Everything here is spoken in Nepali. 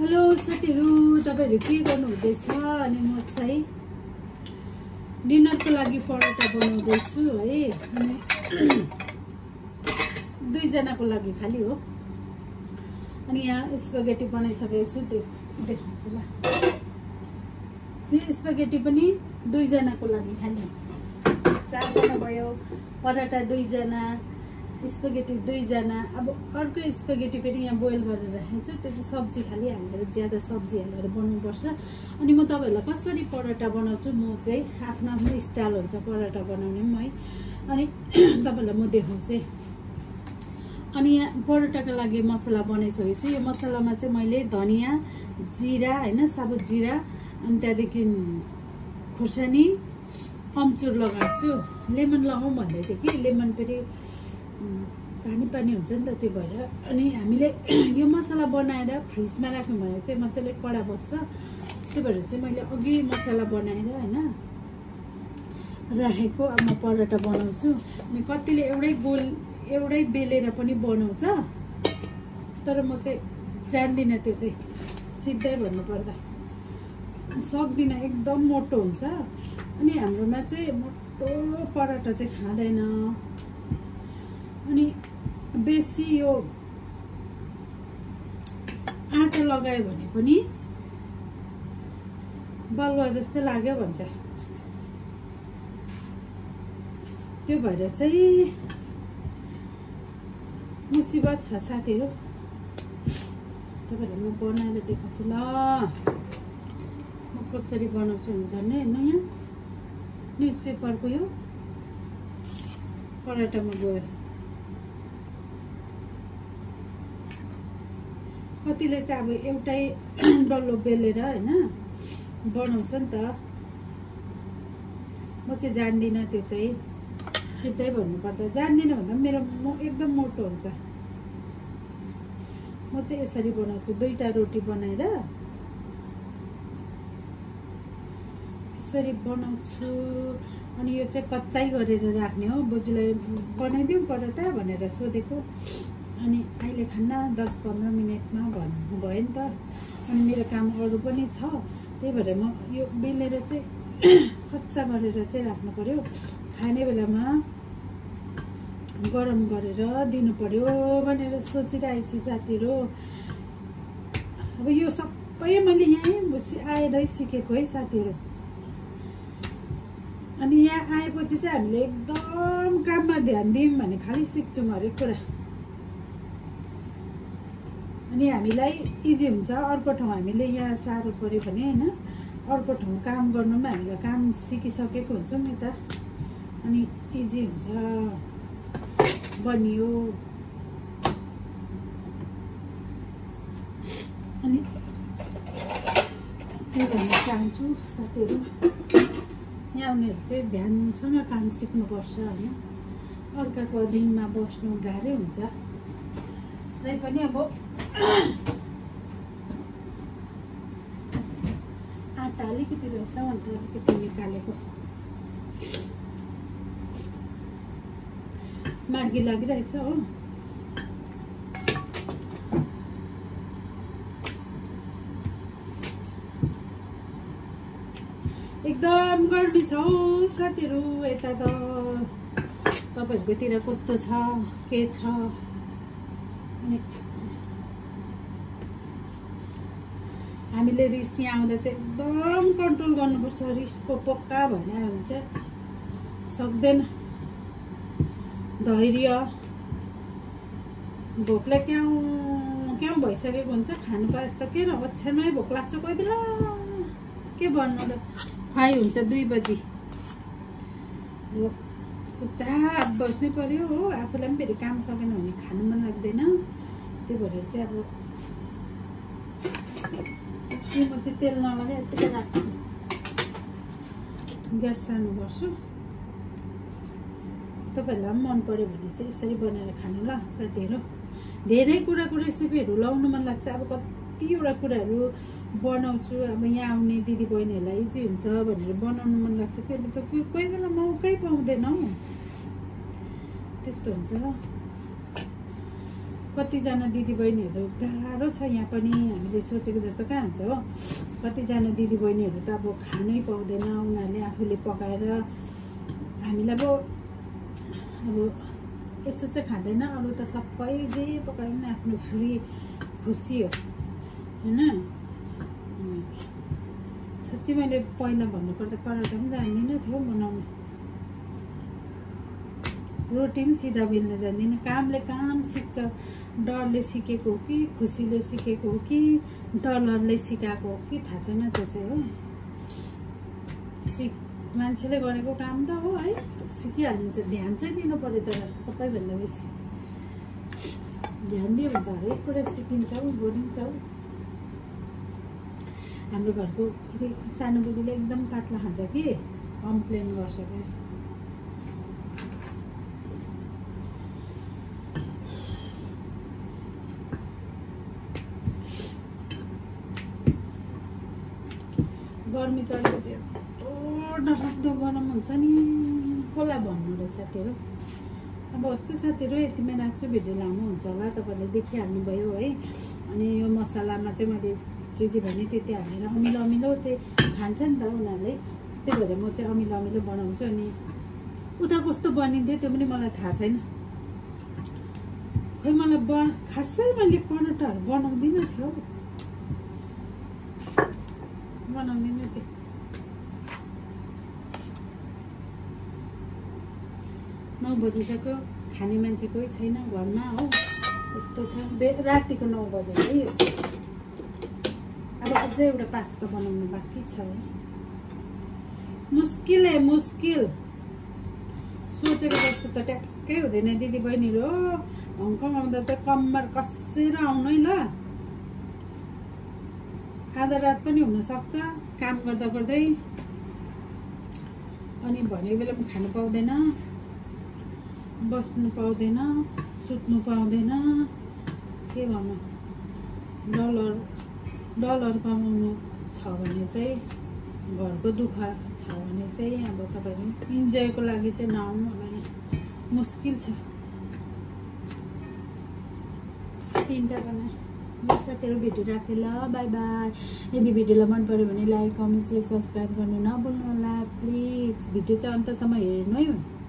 हेलो साथीहरु, तपाईहरु के गर्नु हुँदैछ? अनि म चाहिँ डिनरको लागि पराठा बनाउँदैछु है। अनि दुई जनाको लागि खाली हो। अनि यहाँ स्पागेटी बनाइसकेको छु, देखाउँछु ल। यो स्पागेटी पनि दुई जनाको लागि खाली। चार जना भयो, पराठा दुई जना, स्पागेटी दुई जना। अब अर्को स्पागेटी पनि यहाँ बोइल गरेर राखेको छु, त्यो चाहिँ सब्जी खाली हालेर, ज्यादा सब्जी हालेर बनाउनुपर्छ। अनि म तपाईहरुलाई कसरी पराठा बनाउँछु, म चाहिँ आफ्नो आफ्नो स्टाइल हुन्छ पराठा बनाउने पनि है। अनि तपाईहरुलाई म देखाउँछु। अनि यहाँ पराठाको लागि मसला बनाइसकेछु। यो मसलामा चाहिँ मैले धनिया, जिरा हैन, साबुत जिरा, अनि त्यहाँदेखि खुर्सानी, अम्चुर लगाउँछु। लेमन लगाउँ भन्दै थिएँ कि, लेमन फेरि पानी पानी हुन्छ नि त, त्यो भएर। अनि हामीले यो मसला बनाएर फ्रिजमा राख्नु भने चाहिँ मजाले कडा बस्छ। त्यो भएर चाहिँ मैले अघि मसला बनाएर हैन राखेको। अब म पराठा बनाउँछु। अनि कतिले एउटै बेलेर पनि बनाउँछ, तर म चाहिँ जान्दिनँ त्यो चाहिँ, सिधै भन्नुपर्दा सक्दिनँ, एकदम मोटो हुन्छ। अनि हाम्रोमा चाहिँ मोटो पराठा चाहिँ खाँदैन। अनि बेसी यो आटा लगायो भने पनि बलुवा जस्तै लाग्यो भन्छ। त्यो भएर चाहिँ मुसिबत छ साथीहरु। तपाईहरुलाई म बनाएर देखाउँछु ल, म कसरी बनाउँछु हुन्छ नि। नयाँ न्युजपेपरको यो पराठामा गयो। कतिले चाहिँ अब एउटै डल्लो बेलेर हैन बनाउँछ नि त। म चाहिँ जान्दिनँ त्यो चाहिँ, सिधै भन्नुपर्दा जान्दिनँ भन्दा मेरो एकदम मोटो हुन्छ। म चाहिँ यसरी बनाउँछु, दुईटा रोटी बनाएर यसरी बनाउँछु। अनि यो चाहिँ कच्चाइ गरेर राख्ने हो। बोजूलाई बनाइदिउँ पराठा भनेर सोधेको, अनि अहिले खान्न 10-15 मिनटमा भन्नुभयो नि त। अनि मेरो काम अरू पनि छ, त्यही भएर म यो बेलेर चाहिँ कच्चा गरेर चाहिँ राख्नु पर्यो। खाने बेलामा गरम गरेर दिनु पर्यो भनेर सोचिरहेको छु साथीहरु। अब यो सबै मैले यहीँ आएर सिकेको है साथीहरु। अनि यहाँ आएपछि चाहिँ हामीले एकदम काममा ध्यान दियौँ भने खालि सिक्छौँ हरेक कुरा। अनि हामीलाई इजी हुन्छ। अर्को ठाउँ हामीले यहाँ साह्रो पर्यो भने हैन, अर्को ठाउँ काम गर्नुमा हामीले काम सिकिसकेको हुन्छौँ नि त, अनि इजी हुन्छ। बनियो। अनि त्यही भन्न चाहन्छु साथीहरु, यहाँ उनीहरू चाहिँ ध्यानसँग काम सिक्नुपर्छ हैन। अर्काको अधीनमा बस्नु गाह्रै हुन्छ। र पनि अब आटा अलिकति रहेछ अन्त अलिकति निकालेको। मार्गी लागिरहेछ हो। एकदम गर्मी छ साथीहरु यता त। तपाईहरुकोतिर कस्तो छ, के छ? अनि हामीले रिस यहाँ आउँदा चाहिँ एकदम कन्ट्रोल गर्नुपर्छ। रिसको पक्का भने चाहिँ सक्दैन। धैर्य, भोकले क्याउ भइसकेको हुन्छ। खानु पाए त के र, ओछ्यानमै भोक लाग्छ कोही बेला। के भन्नु र, खुवाइ हुन्छ 2 बजी। चुपचाप बस्नै पर्यो हो। आफूलाई पनि फेरि काम सकेन भने खानु मन लाग्दैन। त्यो भएर चाहिँ अब म चाहिँ तेल नलगाइ यतिकै राख्छु। ग्यास सानो गर्छु। तपाईहरुलाई पनि मन पर्यो भने चाहिँ यसरी बनाएर खानु ल साथीहरु। धेरै कुराको रेसिपीहरु लाउनु मन लाग्छ। अब कतिवटा कुराहरु बनाउँछु, अब यहाँ आउने दिदी बहिनीहरुलाई इजी हुन्छ भनेर बनाउनु मन लाग्छ। फेरि त कोही बेला मौकै पाउँदैन हौ, त्यस्तो हुन्छ। कतिजना दिदीबहिनीहरू गाह्रो छ यहाँ पनि, हामीले सोचेको जस्तो कहाँ हुन्छ हो। कतिजना दिदीबहिनीहरू त अब खानै पाउँदैन, उनीहरूले आफूले पकाएर हामीलाई अब यसो चाहिँ खाँदैन। अरू त सबै जे पकायो भने आफ्नो फ्री खुसी हो होइन। साँच्चै मैले पहिला भन्नुपर्दा पराठा पनि जान्दिनँ थियो बनाउनु, रोटी पनि सिधा बेल्न जान्दिनँ। कामले काम सिक्छ, डरले सिकेको हो कि खुसीले सिकेको हो कि डरले सिकाएको हो कि थाहा छैन, त्यो चाहिँ हो। मान्छेले गरेको काम त हो है, सिकिहालिन्छ। ध्यान चाहिँ दिनु पर्यो, तर सबैभन्दा बेसी ध्यान दियो भने त हरेक कुरा सिकिन्छ, बोलिन्छ। हाम्रो घरको फेरि सानो बुझीले एकदम पातला खान्छ कि कम्प्लेन गर्छ कि। गर्मी चढेपछि यस्तो डरलाग्दो गरम हुन्छ नि, कसलाई भन्नु र साथीहरू। अब यस्तो साथीहरू यतिमै राख्छु, भिडियो लामो हुन्छ होला, तपाईँले देखिहाल्नुभयो है। अनि यो मसलामा चाहिँ मैले जे भने त्यति हालेर अमिलो अमिलो चाहिँ खान्छ नि त उनीहरूले, त्यही भएर म चाहिँ अमिलो अमिलो बनाउँछु। अनि उता कस्तो बनिन्थ्यो त्यो पनि मलाई थाहा छैन, खोइ मलाई खासै मैले पराठाहरू बनाउँदिनँ थियो, बनाउँदिनँ थियो। 9 बजिसक्यो, खाने मान्छे कोही छैन घरमा हो, त्यस्तो छ। रातिको 9 बजे है। अब अझै एउटा पास्ता बनाउनु बाँकी छ है। मुस्किल सोचेको जस्तो त ट्याक्कै हुँदैन दिदीबहिनीहरू। हङकङ आउँदा त कम्मर कसेर आउनु है ल। आधा रात पनि हुनसक्छ काम गर्दा गर्दै, अनि भनेको बेलामा खानु पाउँदैन, बस्नु पाउँदैन, सुत्नु पाउँदैन, के गर्नु। डलर कमाउनु छ भने चाहिँ, घरको दुःख छ भने चाहिँ अब तपाईँहरू इन्जोयको लागि चाहिँ नआउनु होला, यहाँ मुस्किल छ। 3टा बनाए। साथीहरू भिडियो राखेँ ल, बाई बाई। यदि भिडियोलाई मन पऱ्यो भने लाइक, कमेन्ट, सेयर, सब्सक्राइब गर्नु नभुल्नु होला प्लिज। भिडियो चाहिँ अन्तसम्म हेर्नु है।